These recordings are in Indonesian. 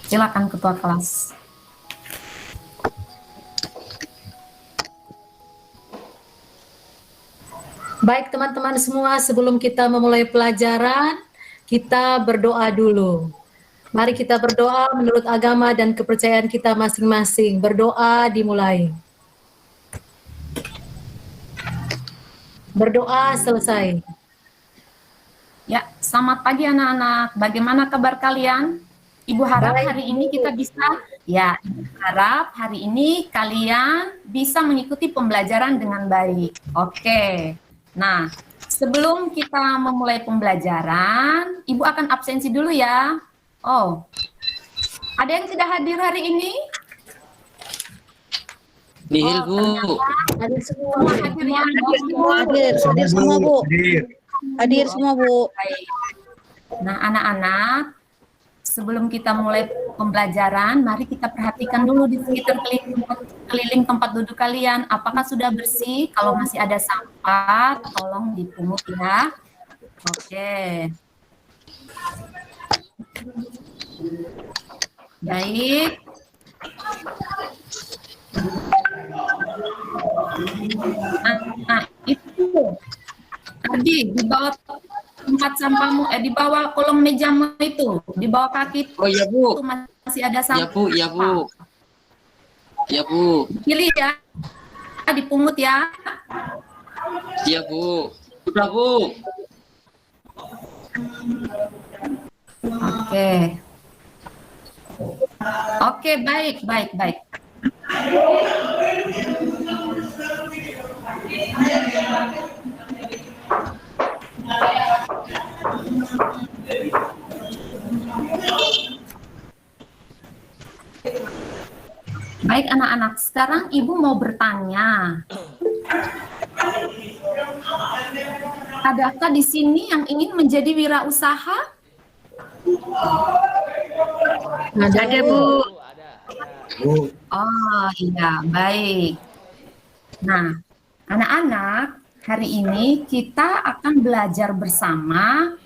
Silakan Ketua Kelas. Baik teman-teman semua, sebelum kita memulai pelajaran, kita berdoa dulu. Mari kita berdoa menurut agama dan kepercayaan kita masing-masing. Berdoa dimulai. Berdoa selesai. Ya, selamat pagi anak-anak. Bagaimana kabar kalian? Ibu harap hari ini kita bisa, ya, Ibu harap hari ini kalian bisa mengikuti pembelajaran dengan baik. Oke. Nah, sebelum kita memulai pembelajaran, Ibu akan absensi dulu ya. Oh, ada yang tidak hadir hari ini? Nihil, Bu. Hadir semua. Hadir ya. Hadir semua, Bu. Hadir semua, Bu. Baik. Nah, anak-anak, sebelum kita mulai pembelajaran, mari kita perhatikan dulu di sekitar keliling tempat duduk kalian. Apakah sudah bersih? Kalau masih ada sampah, tolong dipungut ya. Oke. Baik. Nah, itu tadi di bawah tempat sampahmu, di bawah kolong mejamu itu, di bawah kaki itu, Oh iya, Bu. masih ada sampah. Ya, Bu. Ya, Bu. Ya, Bu. Pilih ya, dipungut ya. Ya, Bu. Sudah, Bu. Oke. Oke, baik. Baik anak-anak, sekarang Ibu mau bertanya. Adakah di sini yang ingin menjadi wirausaha? Ada, Bu. Oh iya, baik. Nah, anak-anak, hari ini kita akan belajar bersama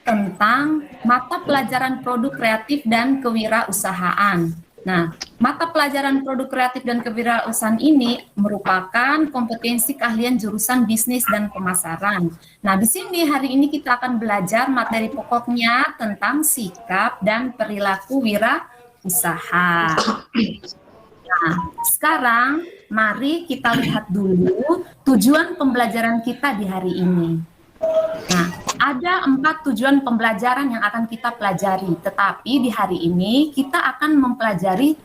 tentang mata pelajaran produk kreatif dan kewirausahaan. Nah, mata pelajaran produk kreatif dan kewirausahaan ini merupakan kompetensi keahlian jurusan bisnis dan pemasaran. Nah, di sini hari ini kita akan belajar materi pokoknya tentang sikap dan perilaku wirausaha. Nah, sekarang mari kita lihat dulu tujuan pembelajaran kita di hari ini. Nah, ada 4 tujuan pembelajaran yang akan kita pelajari, tetapi di hari ini kita akan mempelajari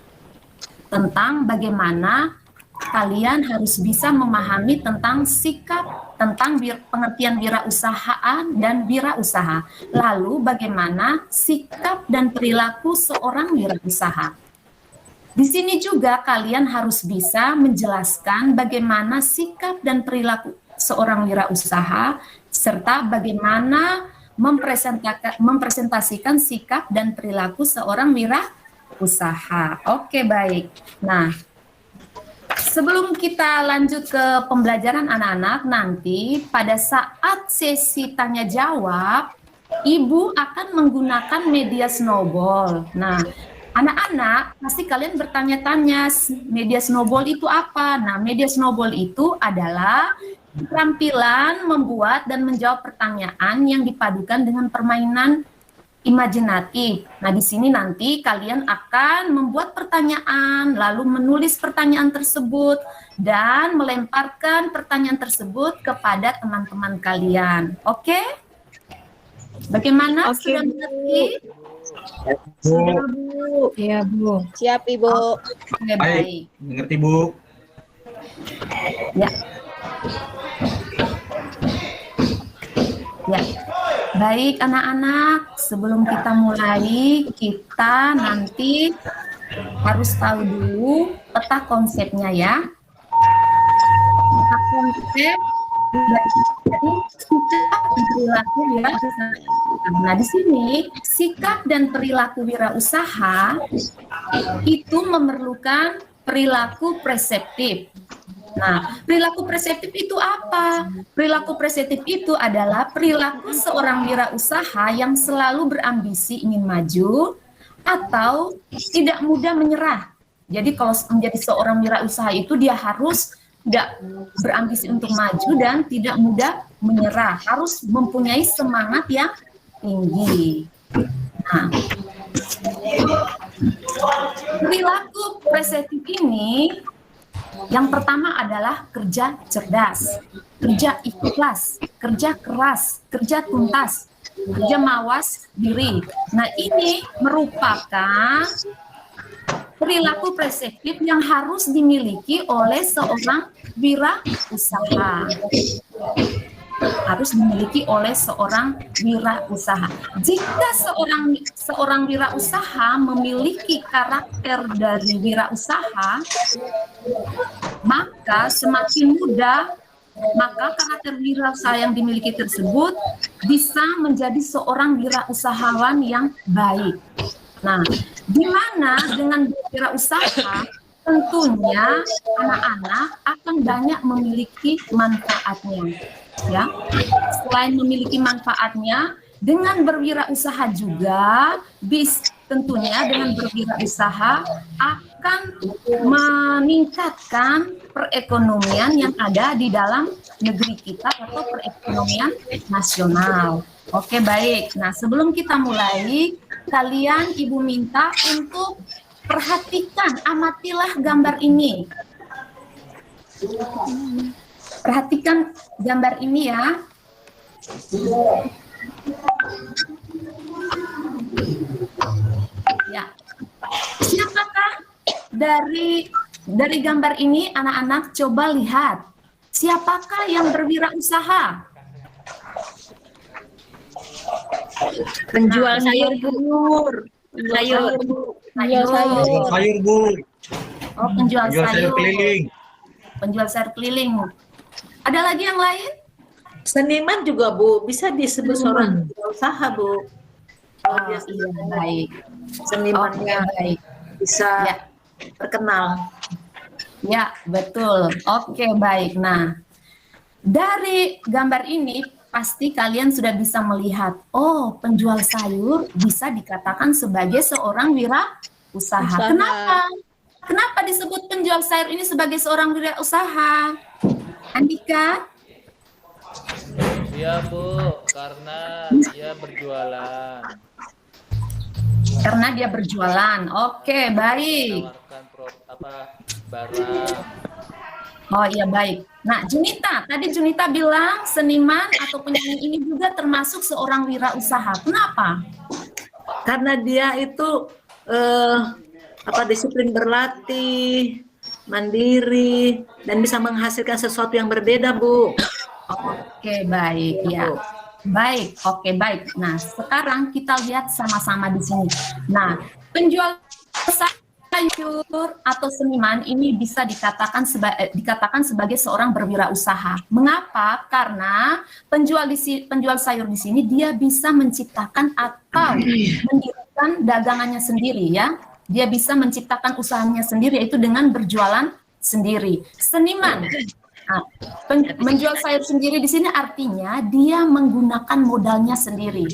tentang bagaimana kalian harus bisa memahami tentang sikap, tentang pengertian wirausahaan dan wirausaha. Lalu bagaimana sikap dan perilaku seorang wirausaha. Di sini juga kalian harus bisa menjelaskan bagaimana sikap dan perilaku seorang wirausaha serta bagaimana mempresentasikan sikap dan perilaku seorang wirausaha. Oke, baik. Nah, sebelum kita lanjut ke pembelajaran anak-anak, nanti pada saat sesi tanya jawab, Ibu akan menggunakan media snowball. Nah, anak-anak, pasti kalian bertanya-tanya, media snowball itu apa? Nah, media snowball itu adalah keterampilan membuat dan menjawab pertanyaan yang dipadukan dengan permainan imajinatif. Nah, di sini nanti kalian akan membuat pertanyaan, lalu menulis pertanyaan tersebut, dan melemparkan pertanyaan tersebut kepada teman-teman kalian. Oke? Bagaimana? Oke, Sudah mengerti? Sudah, Bu. Iya, Bu. Siap, Ibu. Oke, baik. Mengerti, Bu. Ya. Ya. Baik, anak-anak, sebelum kita mulai, kita nanti harus tahu dulu peta konsepnya ya. Peta konsep jadi sikap dan perilaku wirausaha. Nah, di sini sikap dan perilaku wirausaha itu memerlukan perilaku preseptif. Nah, perilaku preseptif itu apa? Perilaku preseptif itu adalah perilaku seorang wirausaha yang selalu berambisi ingin maju, atau tidak mudah menyerah. Jadi kalau menjadi seorang wirausaha itu dia harus tidak berambisi untuk maju dan tidak mudah menyerah, harus mempunyai semangat yang tinggi. Nah, perilaku presentif ini yang pertama adalah kerja cerdas, kerja ikhlas, kerja keras, kerja tuntas, kerja mawas diri. Nah, ini merupakan perilaku presentif yang harus dimiliki oleh seorang wirausaha. Harus dimiliki oleh seorang wirausaha. Jika seorang wirausaha memiliki karakter dari wirausaha, maka semakin mudah karakter wirausaha yang dimiliki tersebut bisa menjadi seorang wirausahawan yang baik. Nah, di mana dengan wirausaha tentunya anak-anak akan banyak memiliki manfaatnya. Ya, selain memiliki manfaatnya, dengan berwirausaha juga tentunya dengan berwirausaha akan meningkatkan perekonomian yang ada di dalam negeri kita atau perekonomian nasional. Oke, baik. Nah, sebelum kita mulai, kalian Ibu minta untuk perhatikan, amatilah gambar ini. Perhatikan gambar ini ya. Ya. Siapakah dari gambar ini anak-anak coba lihat. Siapakah yang berwirausaha? Penjual sayur, Bu. Sayur. Sayur, Bu. Oh, penjual sayur keliling. Penjual sayur keliling. Ada lagi yang lain? Seniman juga, Bu. Bisa disebut seorang usaha, Bu. Oh, iya, baik. Senimannya baik. bisa Ya. terkenal. Ya, betul. Oke, baik. Nah, dari gambar ini pasti kalian sudah bisa melihat, oh, penjual sayur bisa dikatakan sebagai seorang wirausaha. Kenapa? Kenapa disebut penjual sayur ini sebagai seorang wirausaha? Andika? Iya, Bu, karena dia berjualan. Karena dia berjualan. Oke, baik. Menawarkan barang. Oh iya, baik. Nah, Junita, tadi Junita bilang seniman atau penyanyi ini juga termasuk seorang wirausaha. Kenapa? Karena dia itu disiplin berlatih, mandiri, dan bisa menghasilkan sesuatu yang berbeda, Bu. Oke, baik ya. Baik, oke, baik. Nah, sekarang kita lihat sama-sama di sini. Nah, penjual sayur atau seniman ini bisa dikatakan sebagai seorang berwirausaha. Mengapa? Karena penjual sayur di sini dia bisa menciptakan atau mendirikan dagangannya sendiri ya. Dia bisa menciptakan usahanya sendiri, yaitu dengan berjualan sendiri. Seniman, nah, menjual sayur sendiri di sini artinya dia menggunakan modalnya sendiri.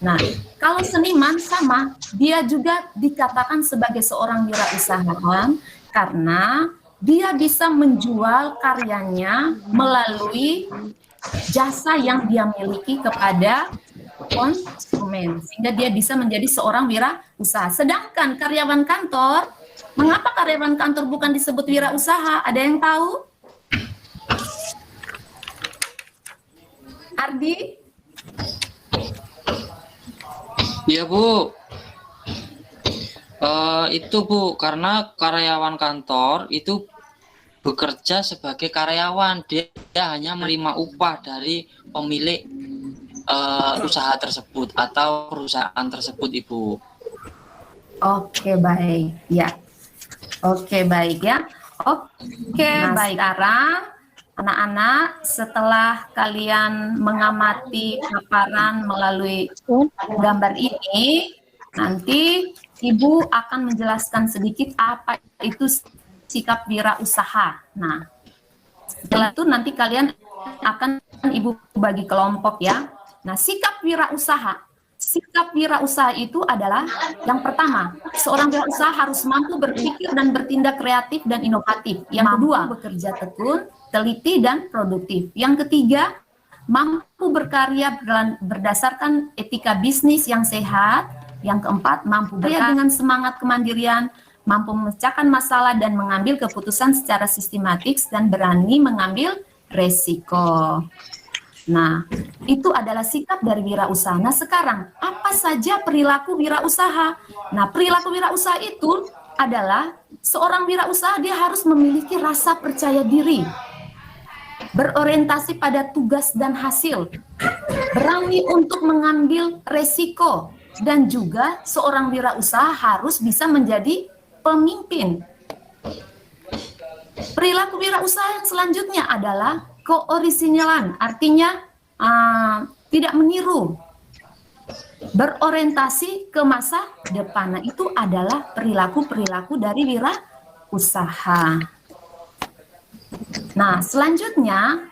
Nah, kalau seniman sama, dia juga dikatakan sebagai seorang wirausahawan karena dia bisa menjual karyanya melalui jasa yang dia miliki kepada konsumen, sehingga dia bisa menjadi seorang wirausaha. Sedangkan karyawan kantor, mengapa karyawan kantor bukan disebut wirausaha? Ada yang tahu? Ardi? Iya, Bu. Itu, Bu, karena karyawan kantor itu bekerja sebagai karyawan. Dia hanya menerima upah dari pemilik usaha tersebut atau perusahaan tersebut, Ibu. Oke, baik. Ya. Oke, baik ya. Oke, baik. Sekarang anak-anak, setelah kalian mengamati paparan melalui gambar ini, nanti Ibu akan menjelaskan sedikit apa itu sikap wirausaha. Nah, setelah itu nanti kalian akan Ibu bagi kelompok ya. Nah, sikap wirausaha. sikap wirausaha itu adalah yang pertama, seorang wirausaha harus mampu berpikir dan bertindak kreatif dan inovatif. Yang kedua, bekerja tekun, teliti dan produktif. Yang ketiga, mampu berkarya berdasarkan etika bisnis yang sehat. Yang keempat, mampu berkarya dengan semangat kemandirian, mampu memecahkan masalah dan mengambil keputusan secara sistematis dan berani mengambil resiko. Nah, itu adalah sikap dari wirausaha. Nah, sekarang apa saja perilaku wirausaha? Nah, perilaku wirausaha itu adalah seorang wirausaha dia harus memiliki rasa percaya diri, berorientasi pada tugas dan hasil, berani untuk mengambil resiko, dan juga seorang wirausaha harus bisa menjadi pemimpin. Perilaku wirausaha yang selanjutnya adalah keorisinalan, artinya tidak meniru, berorientasi ke masa depan. Nah, itu adalah perilaku-perilaku dari wirausaha. Nah, selanjutnya,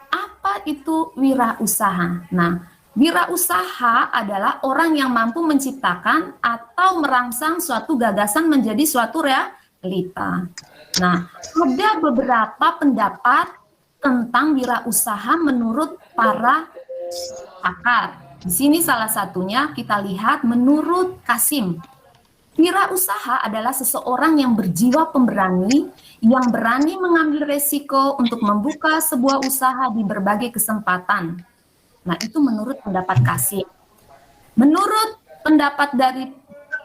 apa itu wirausaha? Nah, wirausaha adalah orang yang mampu menciptakan atau merangsang suatu gagasan menjadi suatu realita. Nah, ada beberapa pendapat tentang wirausaha menurut para pakar. Di sini salah satunya kita lihat menurut Kasim. Wirausaha adalah seseorang yang berjiwa pemberani, yang berani mengambil resiko untuk membuka sebuah usaha di berbagai kesempatan. Nah, itu menurut pendapat Kasim. Menurut pendapat dari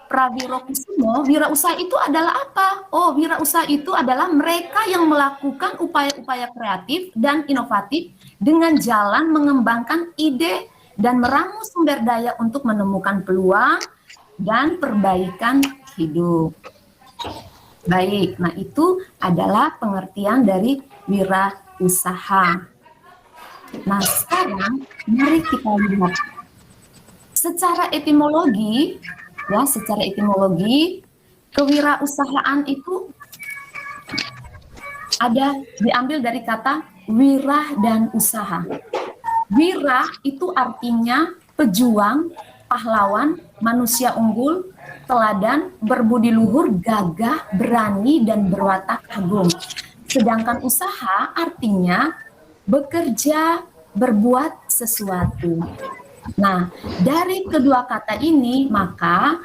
Prawiro Kusumo, wirausaha itu adalah apa? Oh, wirausaha itu adalah mereka yang melakukan upaya-upaya kreatif dan inovatif dengan jalan mengembangkan ide dan meramu sumber daya untuk menemukan peluang dan perbaikan hidup. Baik, nah itu adalah pengertian dari wirausaha. Nah, sekarang mari kita lihat secara etimologi. Ya, secara etimologi, kewirausahaan itu diambil dari kata wirah dan usaha. Wirah itu artinya pejuang, pahlawan, manusia unggul, teladan, berbudi luhur, gagah, berani, dan berwatak agung. Sedangkan usaha artinya bekerja, berbuat sesuatu. Nah, dari kedua kata ini, maka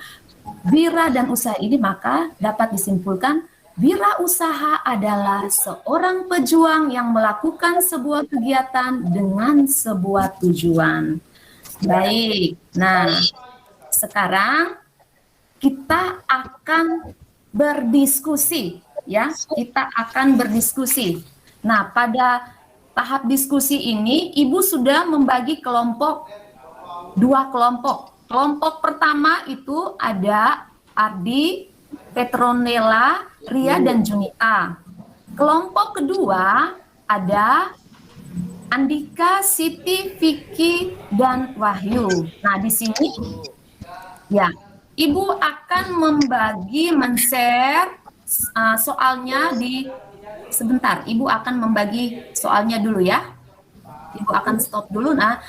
wira dan usaha ini maka dapat disimpulkan wirausaha adalah seorang pejuang yang melakukan sebuah kegiatan dengan sebuah tujuan. Baik, nah sekarang kita akan berdiskusi, ya. Kita akan berdiskusi. Nah, pada tahap diskusi ini, Ibu sudah membagi dua kelompok. Kelompok pertama itu ada Ardi, Petronella, Ria, dan Junita. Kelompok kedua ada Andika, Siti, Vicky, dan Wahyu. Nah, di sini ya, Ibu akan men-share soalnya sebentar. Ibu akan membagi soalnya dulu ya. Ibu akan stop dulu. Nah,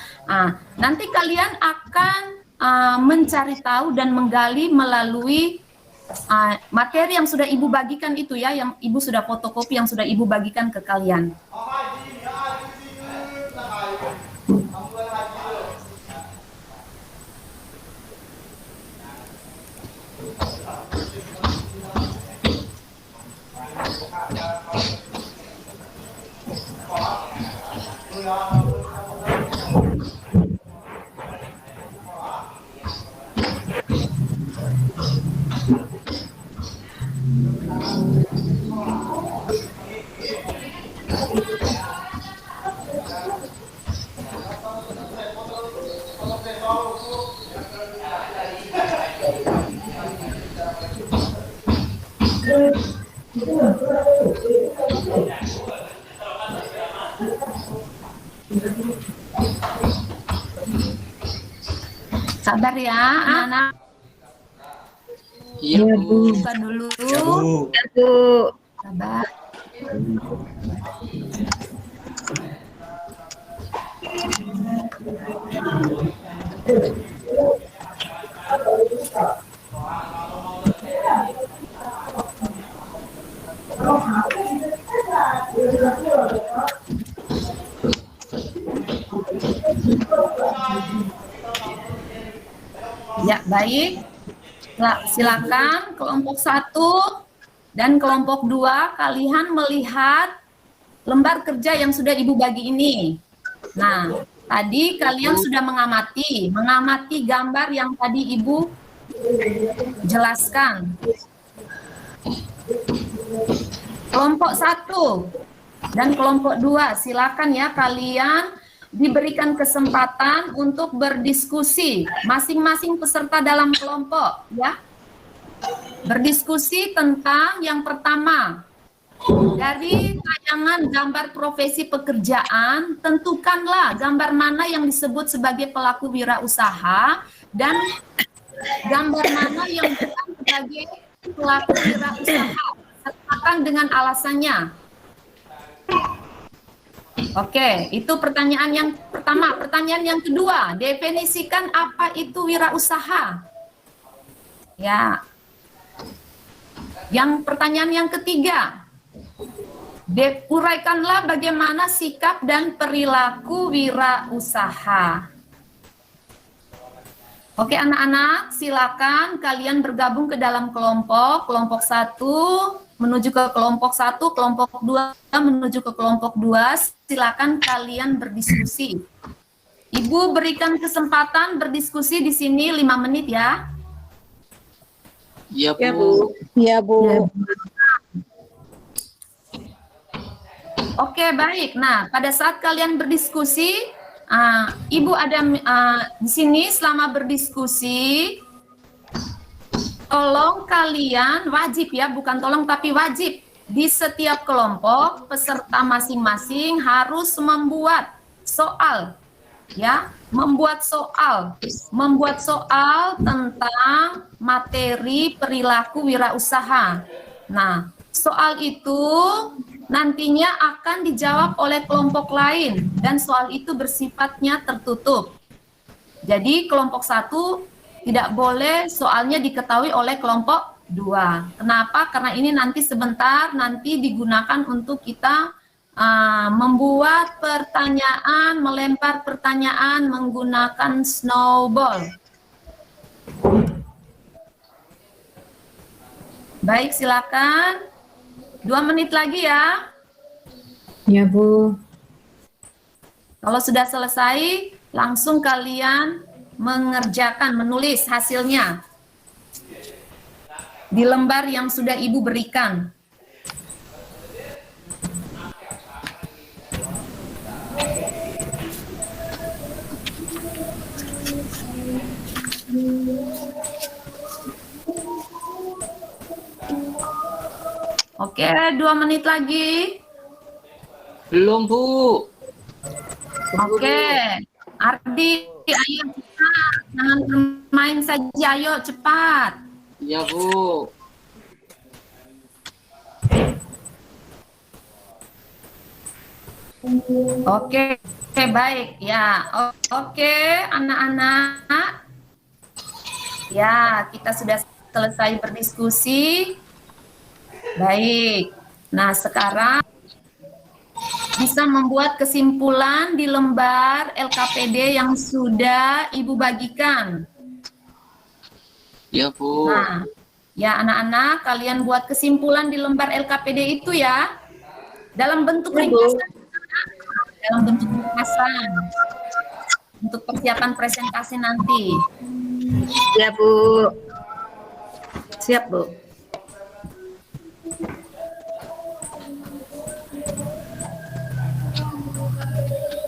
nanti kalian akan mencari tahu dan menggali melalui materi yang sudah Ibu bagikan itu ya, yang Ibu sudah fotokopi, yang sudah Ibu bagikan ke kalian. Sabar ya, anak-anak. Iya, Bu. Buka dulu. Ya, Bu. Sabar. Baik, silakan kelompok 1 dan kelompok 2 kalian melihat lembar kerja yang sudah Ibu bagi ini. Nah, tadi kalian sudah mengamati gambar yang tadi Ibu jelaskan. Kelompok 1 dan kelompok 2, silakan ya kalian diberikan kesempatan untuk berdiskusi masing-masing peserta dalam kelompok ya. Berdiskusi tentang yang pertama, dari tayangan gambar profesi pekerjaan, tentukanlah gambar mana yang disebut sebagai pelaku wirausaha dan gambar mana yang bukan sebagai pelaku wirausaha. Sertakan dengan alasannya. Oke, itu pertanyaan yang pertama. Pertanyaan yang kedua, definisikan apa itu wirausaha. Ya. Yang pertanyaan yang ketiga, uraikanlah bagaimana sikap dan perilaku wirausaha. Oke anak-anak, silakan kalian bergabung ke dalam kelompok 1 menuju ke kelompok 1, kelompok 2 menuju ke kelompok 2, silakan kalian berdiskusi. Ibu berikan kesempatan berdiskusi di sini 5 menit ya. Iya, Bu. Ya, Bu. Iya, Bu. Oke, baik. Nah, pada saat kalian berdiskusi, Ibu ada di sini selama berdiskusi, tolong kalian wajib ya, bukan tolong tapi wajib, di setiap kelompok peserta masing-masing harus membuat soal ya, membuat soal tentang materi perilaku wirausaha. Nah, soal itu nantinya akan dijawab oleh kelompok lain dan soal itu bersifatnya tertutup. Jadi kelompok 1 tidak boleh soalnya diketahui oleh kelompok 2. Kenapa? Karena ini nanti sebentar nanti digunakan untuk kita membuat pertanyaan, melempar pertanyaan menggunakan snowball. Baik, silakan. 2 menit lagi ya. Ya, Bu. Kalau sudah selesai, langsung kalian mengerjakan, menulis hasilnya di lembar yang sudah Ibu berikan. Oke, 2 menit lagi. Belum, Bu. Oke, Ardi, ayo cepat, jangan bermain saja, ayo cepat. Iya, Bu. Oke, baik ya. Oke, anak-anak. Ya, kita sudah selesai berdiskusi. Baik. Nah, sekarang bisa membuat kesimpulan di lembar LKPD yang sudah Ibu bagikan. Iya, Bu. Nah, ya anak-anak, kalian buat kesimpulan di lembar LKPD itu ya. Dalam bentuk ringkasan. Dalam bentuk ringkasan. Untuk persiapan presentasi nanti. Ya, Bu. Siap, Bu.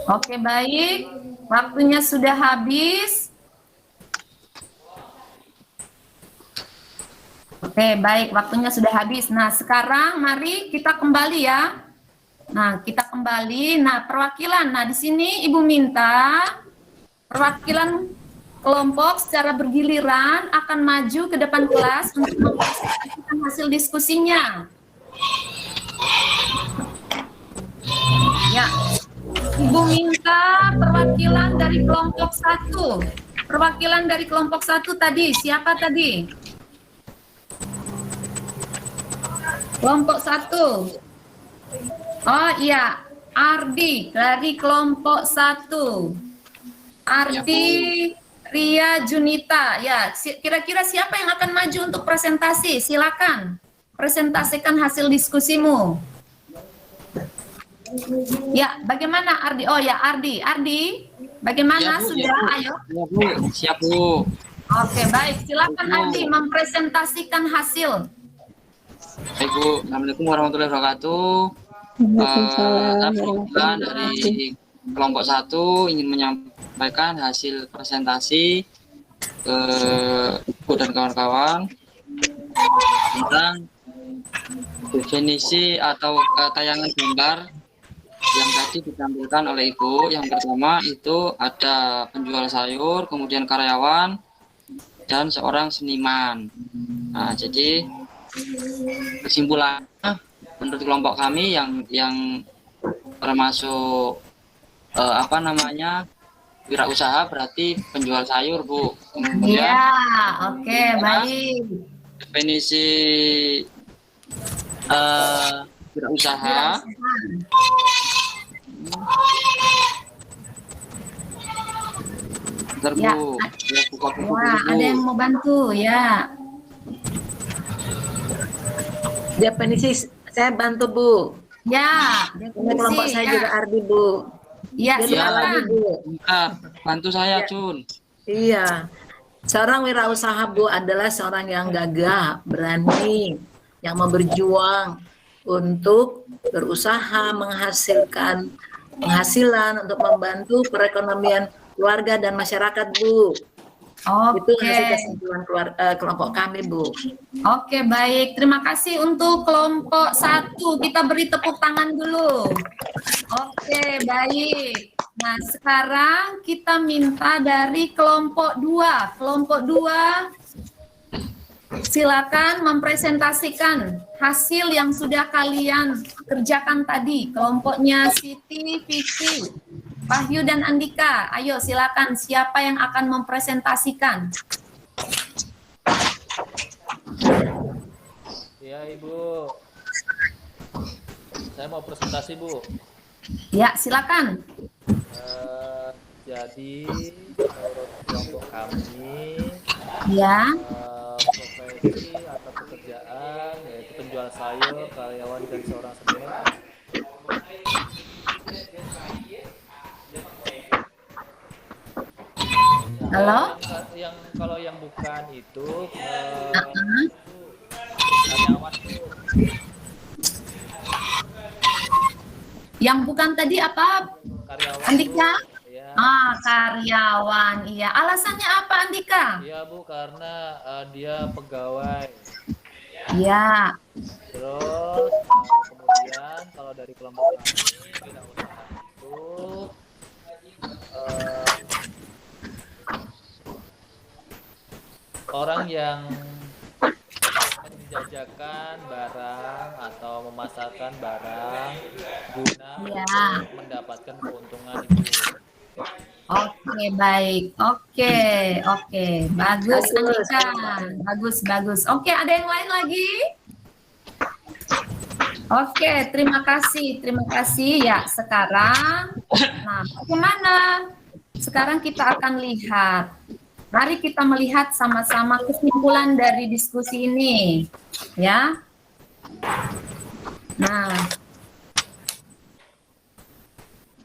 Oke, baik. Waktunya sudah habis. Oke, baik. Waktunya sudah habis. Nah, sekarang mari kita kembali ya. Nah, kita kembali. Nah, perwakilan. Nah, di sini Ibu minta perwakilan kelompok secara bergiliran akan maju ke depan kelas untuk mempresentasikan hasil diskusinya. Ya. Ibu minta perwakilan dari kelompok 1. Perwakilan dari kelompok 1 tadi, siapa tadi? Kelompok 1. Oh iya, Ardi dari kelompok 1. Ardi, Ria Junita, ya, kira-kira siapa yang akan maju untuk presentasi? Silakan, presentasikan hasil diskusimu. Ya, bagaimana Ardi? Oh ya, Ardi, bagaimana Ya, Bu, sudah? ya, Bu. Ayo. Ya, Bu. Siap, Bu. Oke, baik. Silakan Ardi mempresentasikan hasil. Baik, Bu. Assalamualaikum warahmatullahi wabarakatuh. Saya perwakilan dari kelompok 1 ingin menyampaikan hasil presentasi ke Ibu dan kawan-kawan tentang definisi atau tayangan gambar yang tadi ditampilkan oleh Ibu. Yang pertama itu ada penjual sayur, kemudian karyawan, dan seorang seniman. Nah, jadi kesimpulannya menurut kelompok kami yang termasuk wirausaha berarti penjual sayur, Bu. Kemudian Ya, oke, baik. definisi wirausaha bentar, Ya. Bu. Ya, buka buku Wah, dulu, Bu. ada yang mau bantu, ya. Definisi saya bantu Bu. Ya, Ini kelompok saya ya. juga Ardi Bu. Ya, Dia buka lagi silakan. Bu. Bentar, bantu saya, Jun. Iya. Seorang wirausaha Bu adalah seorang yang gagah, berani, yang mau berjuang untuk berusaha menghasilkan penghasilan untuk membantu perekonomian keluarga dan masyarakat Bu. Itu Oke. hasil kesimpulan kelompok kami Bu. Oke, baik. Terima kasih untuk kelompok 1. Kita beri tepuk tangan dulu. Oke, baik. Nah, sekarang kita minta dari kelompok 2. Kelompok 2, silakan mempresentasikan hasil yang sudah kalian kerjakan tadi. Kelompoknya Siti, Vicky, Wahyu, dan Andika. Ayo, silakan. Siapa yang akan mempresentasikan? Ya, Ibu. Saya mau presentasi, Bu. Ya, silakan. Jadi, menurut kelompok kami, Ya. profesi atau pekerjaan yaitu penjual sayur, karyawan, dan seorang seniman. Halo? Kalau yang bukan itu Uh-uh. karyawan, Bu. Yang bukan tadi apa? Karyawan, Andika? Bu. Ya. Karyawan. Iya. Alasannya apa, Andika? Iya, Bu, karena dia pegawai. Iya. Terus kemudian kalau dari kelompok kami wirausaha itu orang yang menjajakan barang atau memasarkan barang guna Iya. mendapatkan keuntungan, Ibu. Oke, baik. Oke. Bagus, Andika. Bagus. Oke, ada yang lain lagi? Oke, terima kasih. Ya, sekarang, nah, bagaimana? Sekarang kita akan lihat. Mari kita melihat sama-sama kesimpulan dari diskusi ini, ya. Nah,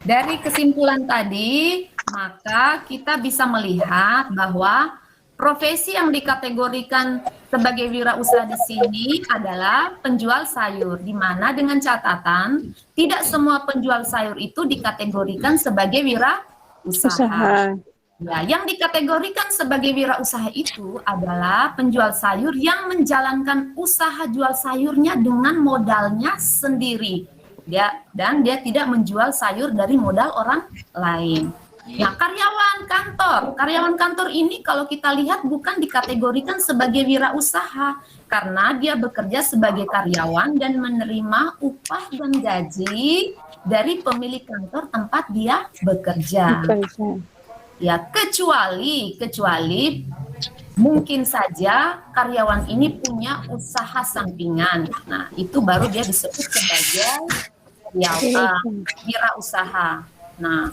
dari kesimpulan tadi, maka kita bisa melihat bahwa profesi yang dikategorikan sebagai wirausaha di sini adalah penjual sayur, di mana dengan catatan tidak semua penjual sayur itu dikategorikan sebagai wirausaha. Ya, yang dikategorikan sebagai wirausaha itu adalah penjual sayur yang menjalankan usaha jual sayurnya dengan modalnya sendiri. Dan dia tidak menjual sayur dari modal orang lain. Nah, karyawan kantor ini kalau kita lihat bukan dikategorikan sebagai wirausaha karena dia bekerja sebagai karyawan dan menerima upah dan gaji dari pemilik kantor tempat dia bekerja. Ya, kecuali mungkin saja karyawan ini punya usaha sampingan. Nah, itu baru dia disebut sebagai wirausaha. Nah,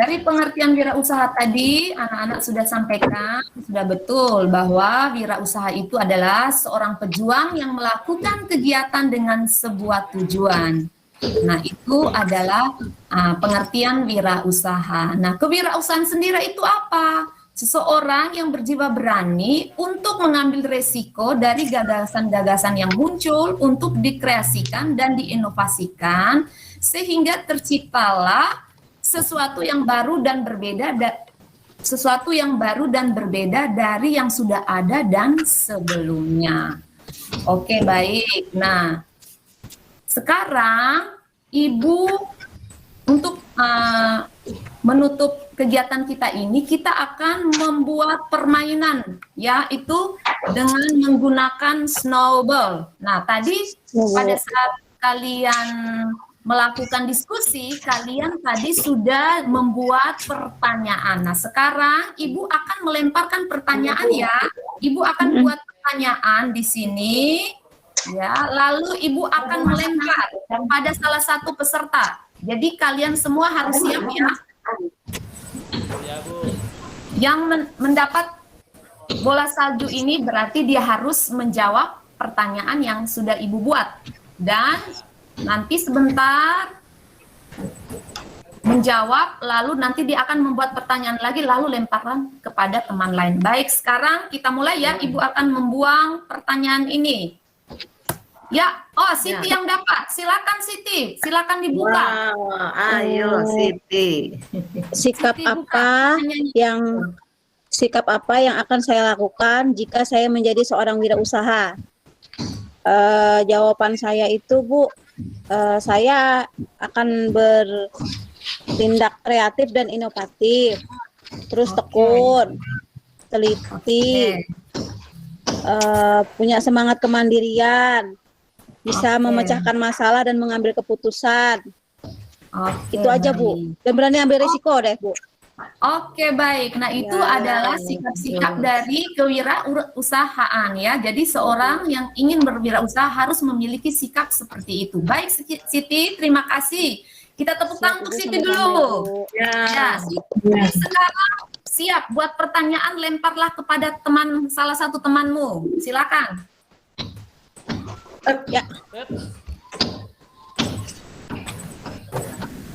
Dari pengertian wirausaha tadi, anak-anak sudah sampaikan, sudah betul bahwa wirausaha itu adalah seorang pejuang yang melakukan kegiatan dengan sebuah tujuan. Nah, itu adalah pengertian wirausaha. Nah, kewirausahaan sendiri itu apa? Seseorang yang berjiwa berani untuk mengambil resiko dari gagasan-gagasan yang muncul untuk dikreasikan dan diinovasikan sehingga terciptalah sesuatu yang baru dan berbeda dari yang sudah ada dan sebelumnya. Oke, baik. Nah, sekarang Ibu untuk menutup kegiatan kita ini, kita akan membuat permainan, yaitu dengan menggunakan snowball. Nah, tadi pada saat kalian melakukan diskusi, kalian tadi sudah membuat pertanyaan. Nah, sekarang Ibu akan melemparkan pertanyaan ya. Ibu akan buat pertanyaan di sini, ya. Lalu Ibu akan melempar pada salah satu peserta. Jadi kalian semua harus siap ya. Ya, Bu. Yang mendapat bola salju ini berarti dia harus menjawab pertanyaan yang sudah Ibu buat. Dan nanti sebentar menjawab, lalu nanti dia akan membuat pertanyaan lagi, lalu lemparkan kepada teman lain. Baik, sekarang kita mulai ya. Ibu akan membuang pertanyaan ini. Ya, Siti yang dapat. Silakan Siti, silakan dibuka. Wow, ayo Siti. Sikap Siti, buka apa pertanyaannya. sikap apa yang akan saya lakukan jika saya menjadi seorang wirausaha? Jawaban saya itu, Bu, saya akan bertindak kreatif dan inovatif, terus tekun, teliti, punya semangat kemandirian, bisa memecahkan masalah dan mengambil keputusan. Itu aja, Bu. Dan berani ambil risiko deh, Bu. Oke, baik. Nah, itu adalah sikap-sikap dari kewirausahaan ya. Jadi seorang yang ingin berwirausaha harus memiliki sikap seperti itu. Baik, Siti, terima kasih. Kita tepuk tangan untuk Siti dulu. Ya, Siti sekarang siap buat pertanyaan, lemparlah kepada salah satu temanmu. Silakan. Ya.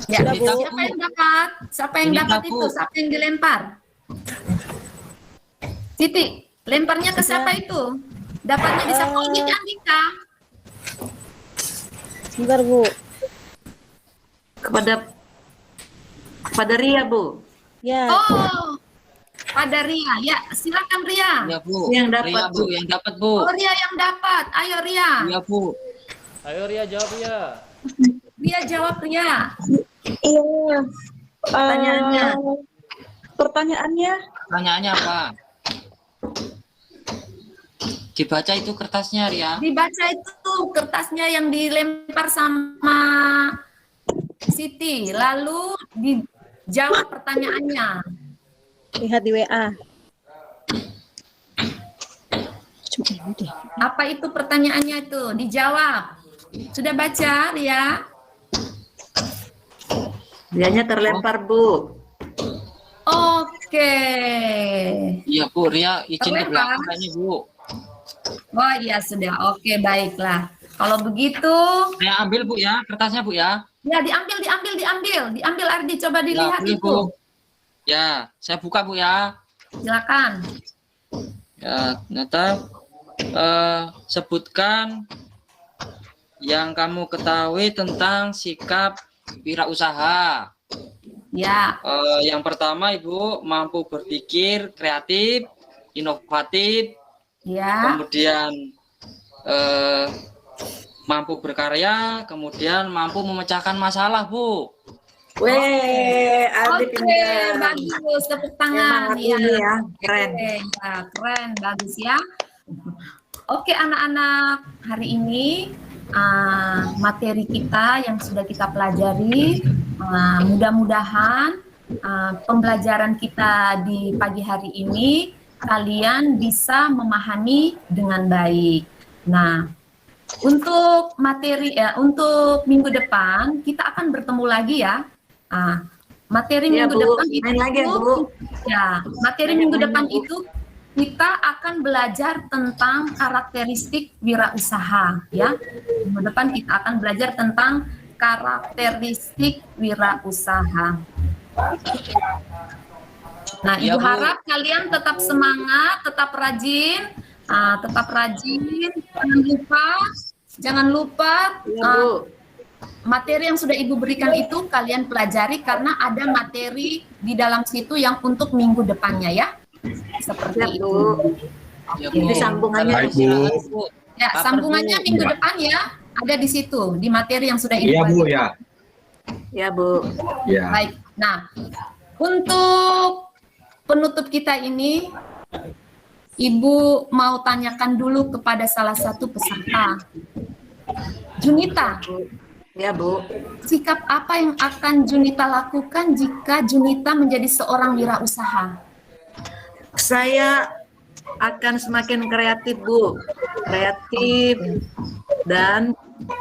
Ya, Sudah, Bu. siapa yang dapat? Siapa yang Ini dapat aku. itu? Siapa yang dilempar? Siti, lemparnya ke siapa itu? Dapatnya di siapa? Oh, ini Andika. Sebentar, Bu. Kepada Ria, Bu. Ya. Oh, pada Ria. Ya, silakan Ria. Ya, Bu. Yang dapat, Ria, Bu. Bu. Yang dapat, Bu. Oh, Ria yang dapat. Ayo Ria. Iya, Bu. Ayo Ria jawab ya. Ria jawab Ria. Iya. Pertanyaannya. Pertanyaannya Pertanyaannya apa? Dibaca itu kertasnya, Ria. Dibaca itu kertasnya yang dilempar sama Siti. Lalu dijawab pertanyaannya. Lihat di WA. Cuma ini deh. Apa itu pertanyaannya itu? Dijawab. Sudah baca, Ria? Dianya terlempar, Bu. Oke. Iya, Bu. Ria izin ke Terlempar. belakang kayaknya, Bu. Oh iya sudah. Oke, baiklah. Kalau begitu, Saya ambil, Bu, ya. Kertasnya, Bu, ya. ya diambil Ardi, coba Ya, dilihat boleh, itu. Bu. Ya, saya buka, Bu, ya. Silakan. Ya, ternyata sebutkan yang kamu ketahui tentang sikap wirausaha. Ya, Yang pertama, Ibu mampu berpikir kreatif, inovatif, ya. kemudian mampu berkarya, kemudian mampu memecahkan masalah, Bu. Weh, Aldi Oke, pindah. bagus. Tepuk Emang tangan. Aldi ini ya, keren. Oke, ya, keren, bagus ya. Oke, anak-anak, hari ini materi kita yang sudah kita pelajari, mudah-mudahan pembelajaran kita di pagi hari ini kalian bisa memahami dengan baik. Nah, untuk materi untuk minggu depan kita akan bertemu lagi ya. Materi Iya, minggu Bu. depan itu, Main lagi ya, Bu. ya, materi minggu depan itu kita akan belajar tentang karakteristik wirausaha, ya. Minggu depan kita akan belajar tentang karakteristik wirausaha. Nah, Iya, Ibu Bu. harap kalian tetap semangat, tetap rajin, jangan lupa Iya, Bu. materi yang sudah Ibu berikan itu kalian pelajari karena ada materi di dalam situ yang untuk minggu depannya ya. Seperti Siap, itu. Bu. Ya, Oke. Jadi sambungannya Baik, Bu. Istirahat, Bu. Ya, Lapar, sambungannya Bu. minggu depan ya. Ada di situ, di materi yang sudah Ibu Iya, Bu, bagi. ya. Ya, Bu. Ya. Baik. Nah, untuk penutup kita ini, Ibu mau tanyakan dulu kepada salah satu peserta. Junita, Ya, Bu. sikap apa yang akan Junita lakukan jika Junita menjadi seorang wirausaha? Saya akan semakin kreatif, Bu. Kreatif. Dan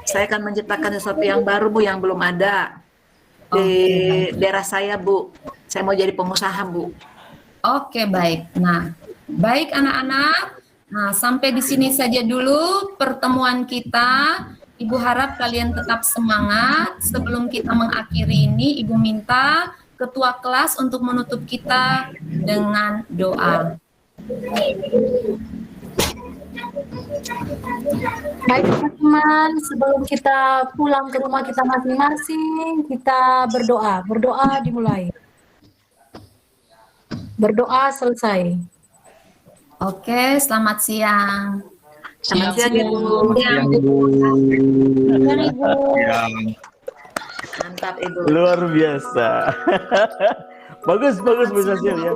saya akan menciptakan sesuatu yang baru, Bu, yang belum ada di daerah saya, Bu. Saya mau jadi pengusaha, Bu. Oke, baik. Nah, baik anak-anak. Nah, sampai di sini saja dulu pertemuan kita. Ibu harap kalian tetap semangat. Sebelum kita mengakhiri ini, Ibu minta ketua kelas untuk menutup kita dengan doa. Baik teman-teman, sebelum kita pulang ke rumah kita masing-masing, kita berdoa. Berdoa dimulai. Berdoa selesai. Oke, selamat siang. Selamat siang, Siap, Bu. Yang Ibu. Yang Mantap, Ibu. Luar biasa. Bagus Bu Cecil ya.